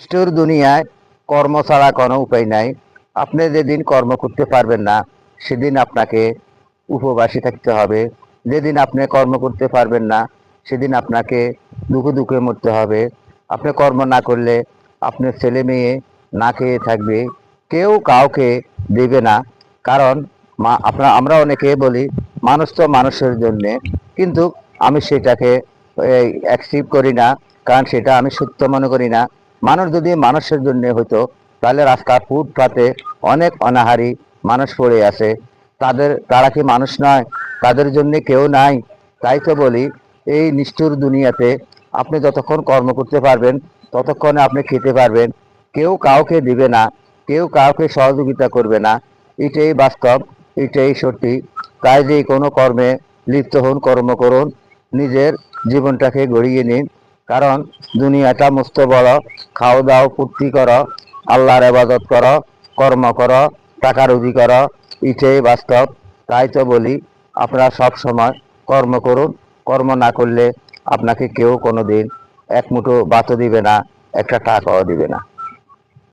নিষ্ঠুর দুনিয়ায় কর্ম ছাড়া কোনো উপায় নাই। আপনি যেদিন কর্ম করতে পারবেন না সেদিন আপনাকে উপবাসী থাকতে হবে। যেদিন আপনি কর্ম করতে পারবেন না সেদিন আপনাকে দুঃখে দুঃখে মরতে হবে। আপনি কর্ম না করলে আপনার ছেলে মেয়ে না খেয়ে থাকবে, কেউ কাউকে দেবে না। কারণ আমরা অনেকে বলি মানুষ তো মানুষের জন্যে, কিন্তু আমি সেটাকে অ্যাকসেপ্ট করি না। কারণ সেটা আমি সত্য মনে করি না। মানুষ যদি মানুষের জন্য হতো তাহলে রাস্তার ফুটপাতে অনেক অনাহারী মানুষ পড়ে আছে। তারা কি মানুষ নয়? তাদের জন্য কেউ নাই? তাই তো বলি, এই নিষ্ঠুর দুনিয়াতে আপনি যতক্ষণ কর্ম করতে পারবেন ততক্ষণে আপনি খেতে পারবেন। কেউ কাউকে দিবে না, কেউ কাউকে সহযোগিতা করবে না। এটাই বাস্তব, এটাই সত্যি। তাই যে কোনো কর্মে লিপ্ত হন, কর্ম করুন, নিজের জীবনটাকে গড়িয়ে নিন। কারণ দুনিয়াটা মস্ত বড়। খাও দাও ফুর্তি করো, আল্লাহর ইবাদত করো, কর্ম করো, টাকা রুজি করো, এটাই বাস্তব। তাই তো বলি, আপনারা সব সময় কর্ম করুন। কর্ম না করলে আপনাকে কেউ কোনোদিন এক মুঠো ভাতও দিবে না, একটা টাকাও দিবে না।